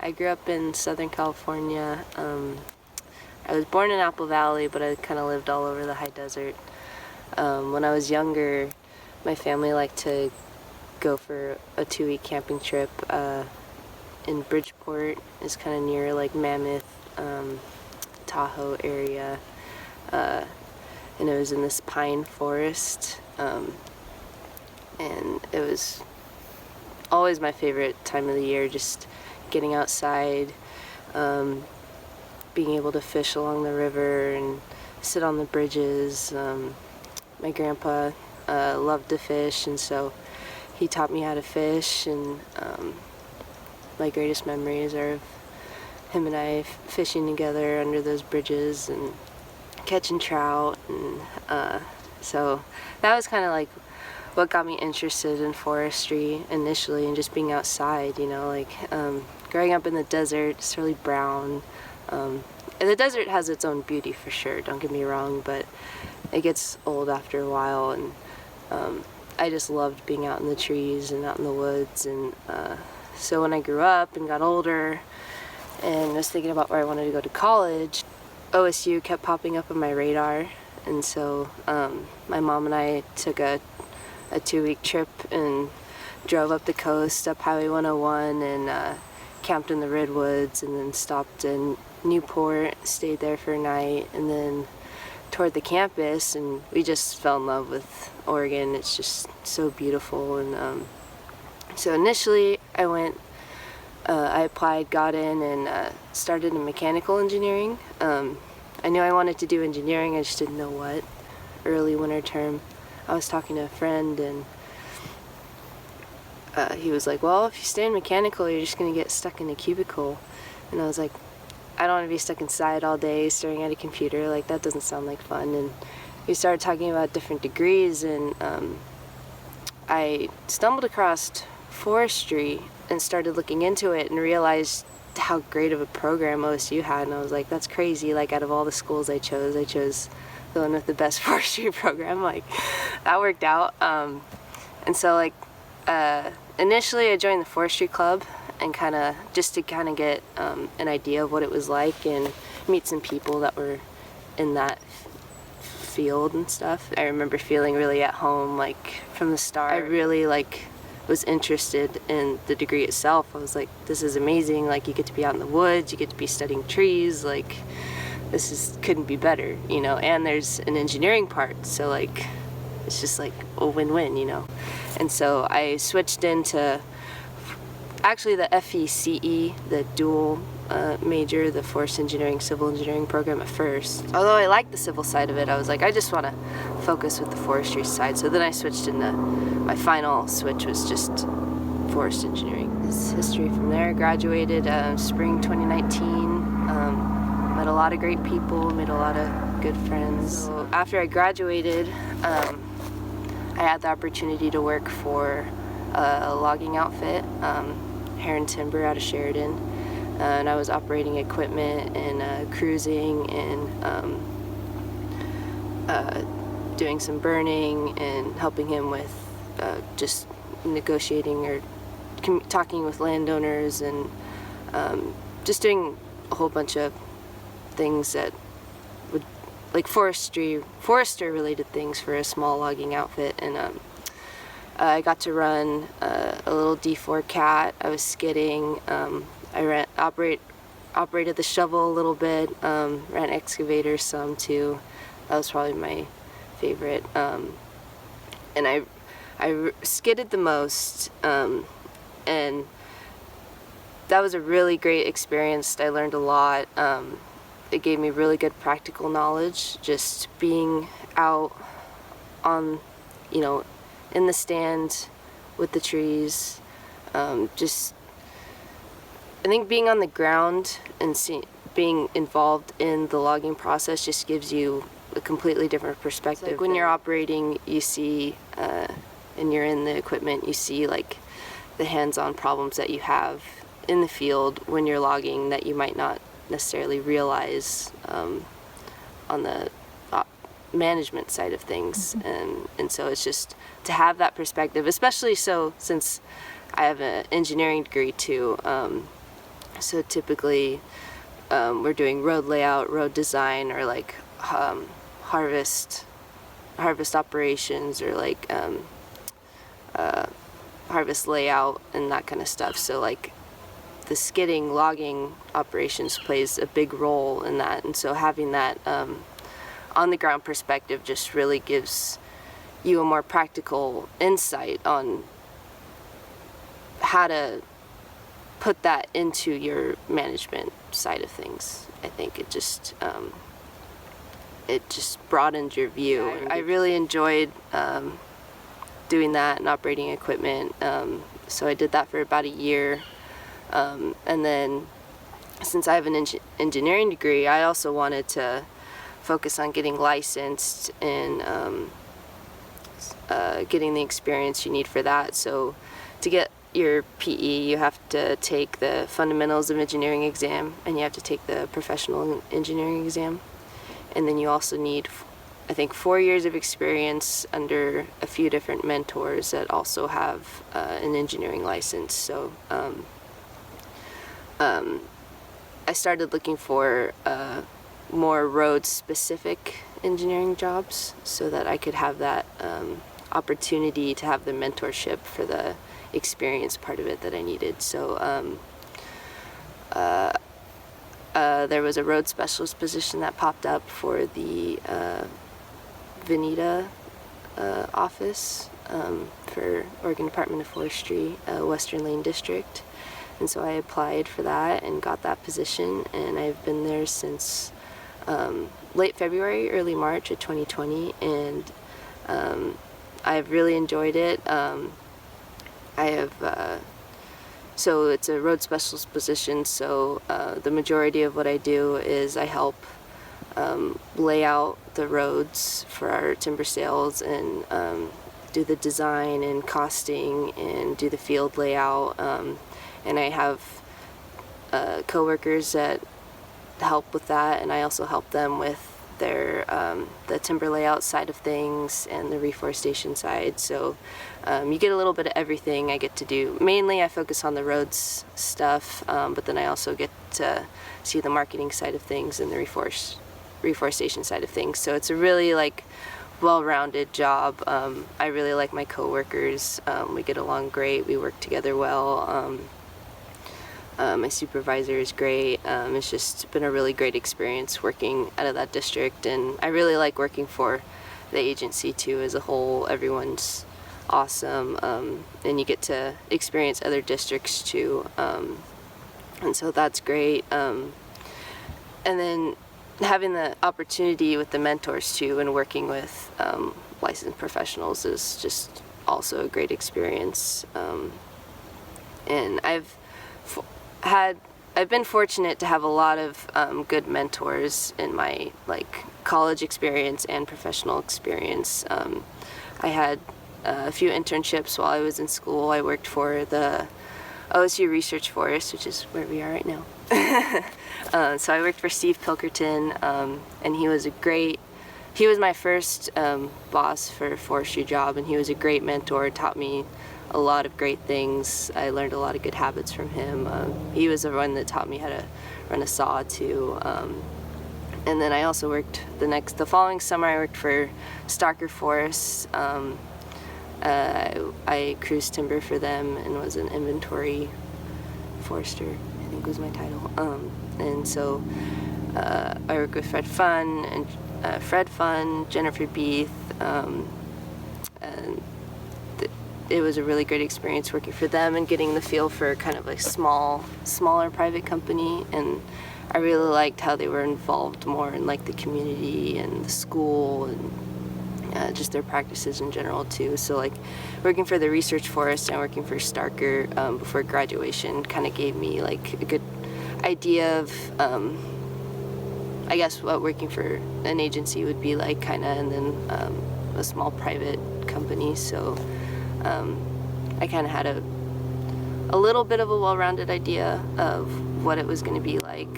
I grew up in Southern California. I was born in Apple Valley, but I kind of lived all over the high desert. When I was younger, my family liked to go for a 2-week camping trip in Bridgeport. It's kind of near like Mammoth, Tahoe area. And it was in this pine forest. And it was always my favorite time of the year, just getting outside, being able to fish along the river and sit on the bridges. My grandpa loved to fish, and so he taught me how to fish, and my greatest memories are of him and I fishing together under those bridges and catching trout, and so that was kind of like what got me interested in forestry initially, and just being outside, you know, like growing up in the desert. It's really brown. And the desert has its own beauty for sure, don't get me wrong, but it gets old after a while, and I just loved being out in the trees and out in the woods. And so when I grew up and got older and was thinking about where I wanted to go to college, OSU kept popping up on my radar, and so my mom and I took a 2-week trip and drove up the coast, up Highway 101, and camped in the redwoods, and then stopped in Newport, stayed there for a night, and then toured the campus, and we just fell in love with Oregon. It's just so beautiful. And so initially I applied, got in, and started in mechanical engineering. I knew I wanted to do engineering, I just didn't know what. Early winter term, I was talking to a friend, and he was like, well, if you stay in mechanical, you're just going to get stuck in a cubicle. And I was like, I don't want to be stuck inside all day staring at a computer. Like, that doesn't sound like fun. And we started talking about different degrees, and I stumbled across forestry and started looking into it and realized how great of a program OSU had. And I was like, that's crazy. Like, out of all the schools I chose the one with the best forestry program. Like, that worked out. And so, like, initially I joined the forestry club, and just to get an idea of what it was like and meet some people that were in that field and stuff. I remember feeling really at home, like, from the start. I really was interested in the degree itself. I was like, this is amazing. Like, you get to be out in the woods, you get to be studying trees, like, couldn't be better, you know. And there's an engineering part, so like it's just like a win-win, you know. And so I switched into actually the FECE, the dual major, the Forest Engineering, Civil Engineering program at first. Although I liked the civil side of it, I was like, I just want to focus with the forestry side. So then I switched into, my final switch was just forest engineering. It's history from there. Graduated spring 2019. Met a lot of great people, made a lot of good friends. So after I graduated, I had the opportunity to work for a logging outfit, Heron Timber out of Sheridan, and I was operating equipment and cruising and doing some burning and helping him with just negotiating or talking with landowners, and just doing a whole bunch of things that would, like, forester related things for a small logging outfit. And I got to run a little D4 Cat. I was skidding. I operated the shovel a little bit. Ran excavators some too. That was probably my favorite. And I skidded the most. And that was a really great experience. I learned a lot. It gave me really good practical knowledge, just being out on, you know, in the stand with the trees. Just, I think being on the ground and being involved in the logging process just gives you a completely different perspective. Like, when you're operating, you see, and you're in the equipment, you see like the hands-on problems that you have in the field when you're logging that you might not necessarily realize on the management side of things. And so it's just to have that perspective, especially so since I have an engineering degree too. So typically we're doing road layout, road design, or like harvest operations, or like harvest layout and that kind of stuff. So like the skidding, logging operations plays a big role in that, and so having that on the ground perspective just really gives you a more practical insight on how to put that into your management side of things. I think it just broadened your view. I really enjoyed doing that and operating equipment. So I did that for about a year. And then since I have an engineering degree, I also wanted to focus on getting licensed and getting the experience you need for that. So to get your PE, you have to take the fundamentals of engineering exam, and you have to take the professional engineering exam. And then you also need, I think, 4 years of experience under a few different mentors that also have an engineering license. So I started looking for more road-specific engineering jobs so that I could have that opportunity to have the mentorship for the experience part of it that I needed. So there was a road specialist position that popped up for the Veneta office for Oregon Department of Forestry, Western Lane District. And so I applied for that and got that position, and I've been there since late February, early March of 2020, and I've really enjoyed it. So it's a road specialist position, so the majority of what I do is I help lay out the roads for our timber sales, and do the design and costing and do the field layout. And I have co-workers that help with that, and I also help them with their the timber layout side of things and the reforestation side. So you get a little bit of everything. I get to do, mainly I focus on the roads stuff, but then I also get to see the marketing side of things and the reforestation side of things. So it's a really like well-rounded job. I really like my co-workers. We get along great. We work together well. My supervisor is great. It's just been a really great experience working out of that district, and I really like working for the agency too as a whole. Everyone's awesome, and you get to experience other districts too, and so that's great. And then having the opportunity with the mentors too, and working with licensed professionals is just also a great experience. And I've been fortunate to have a lot of good mentors in my like college experience and professional experience. I had a few internships while I was in school. I worked for the OSU Research Forest, which is where we are right now. So I worked for Steve Pilkerton, and he was my first boss for a forestry job, and he was a great mentor, taught me a lot of great things. I learned a lot of good habits from him. He was the one that taught me how to run a saw too. And then I also worked the following summer I worked for Starker Forests. I cruised timber for them and was an inventory forester, I think was my title. And so I worked with Fred Funn, Jennifer Beath, and it was a really great experience working for them and getting the feel for kind of like smaller private company. And I really liked how they were involved more in like the community and the school and just their practices in general too. So like working for the Research Forest and working for Starker before graduation kind of gave me like a good idea of I guess what working for an agency would be like kind of, and then a small private company. So I kind of had a little bit of a well-rounded idea of what it was going to be like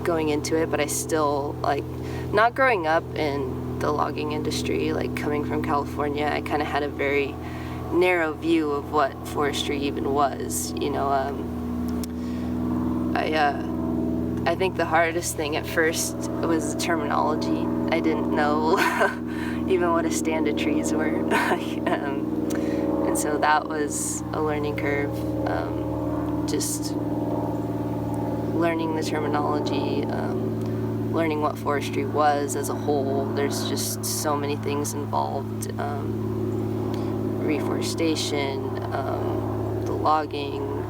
going into it, but I still, like, not growing up in the logging industry, like coming from California, I kind of had a very narrow view of what forestry even was, you know. I think the hardest thing at first was the terminology. I didn't know even what a stand of trees were. And so that was a learning curve. Just learning the terminology, learning what forestry was as a whole. There's just so many things involved. Reforestation, the logging,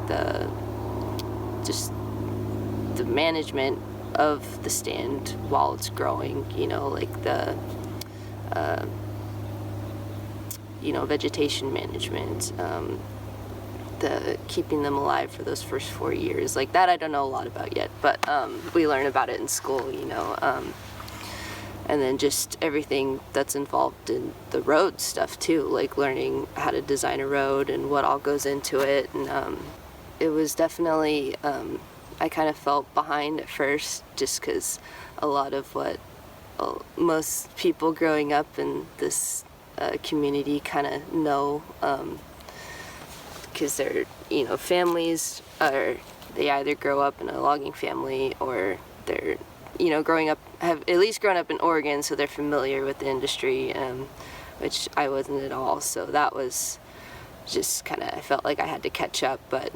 just the management of the stand while it's growing, like the vegetation management, the keeping them alive for those first 4 years. Like that I don't know a lot about yet, but we learn about it in school, and then just everything that's involved in the road stuff too, like learning how to design a road and what all goes into it. And it was definitely, I kind of felt behind at first, just because a lot of what most people growing up in this community kind of know, because their families they either grow up in a logging family, or they're have at least grown up in Oregon, so they're familiar with the industry, which I wasn't at all. So that was just kind of, I felt like I had to catch up, but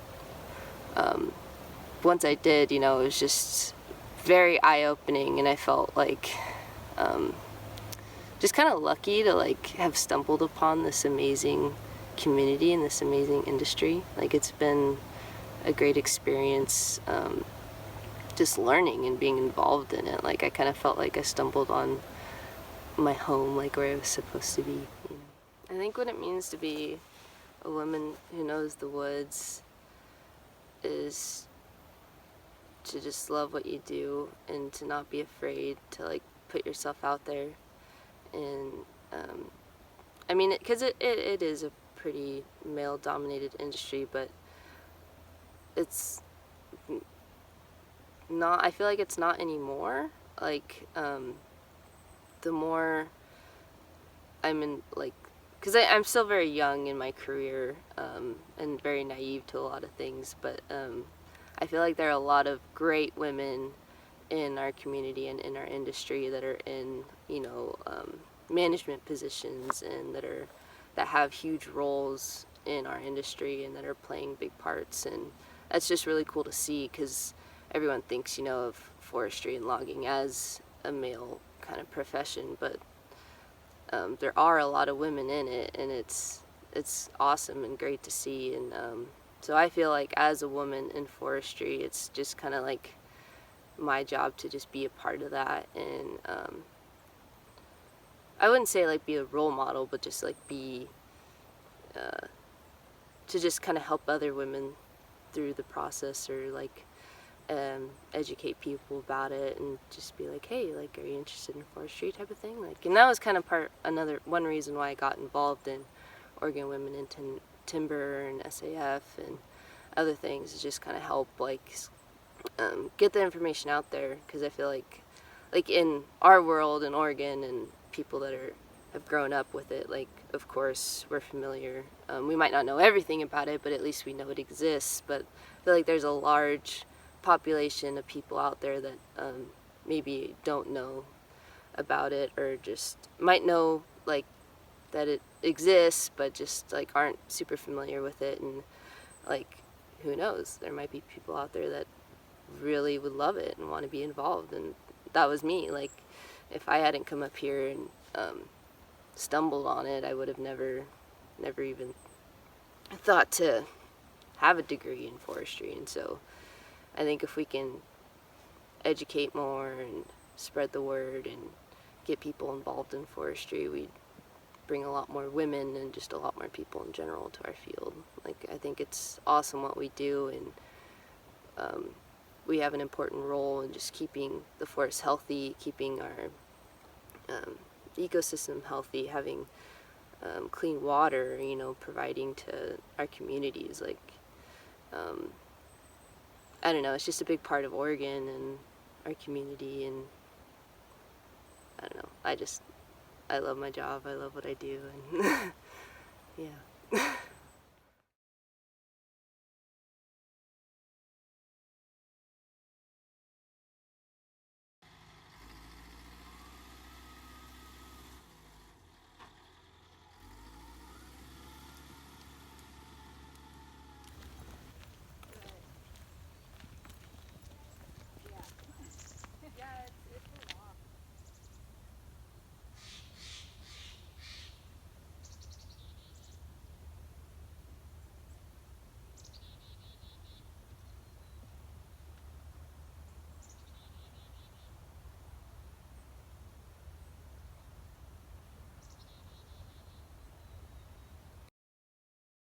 once I did, it was just very eye-opening, and I felt like just kind of lucky to have stumbled upon this amazing community and this amazing industry. Like, it's been a great experience, just learning and being involved in it. Like, I kind of felt like I stumbled on my home, like where I was supposed to be. I think what it means to be a woman who knows the woods is to just love what you do, and to not be afraid to put yourself out there. And I mean, because it is a pretty male-dominated industry, but it's not, I feel like it's not anymore. The more I'm in, because I'm still very young in my career, and very naive to a lot of things, but I feel like there are a lot of great women in our community and in our industry that are in, management positions, and that have huge roles in our industry, and that are playing big parts. And that's just really cool to see, because everyone thinks, of forestry and logging as a male kind of profession, but there are a lot of women in it, and it's awesome and great to see. And so I feel like as a woman in forestry, it's just kind of like my job to just be a part of that. And I wouldn't say be a role model, but just be to just kind of help other women through the process, or educate people about it, and just be like, hey, are you interested in forestry type of thing? And that was kind of one reason why I got involved in Oregon Women in Timber and SAF and other things, is just kind of help get the information out there, because I feel like in our world in Oregon, and people that have grown up with it, of course we're familiar. We might not know everything about it, but at least we know it exists. But I feel like there's a large population of people out there that maybe don't know about it, or just might know that it exists, but just aren't super familiar with it. And who knows, there might be people out there that really would love it and want to be involved. And that was me. If I hadn't come up here and stumbled on it, I would have never even thought to have a degree in forestry. And so I think if we can educate more and spread the word and get people involved in forestry, we'd bring a lot more women and just a lot more people in general to our field. I think it's awesome what we do, and we have an important role in just keeping the forest healthy, keeping our ecosystem healthy, having clean water, providing to our communities. I don't know, it's just a big part of Oregon and our community. And I don't know, I love my job, I love what I do, and yeah.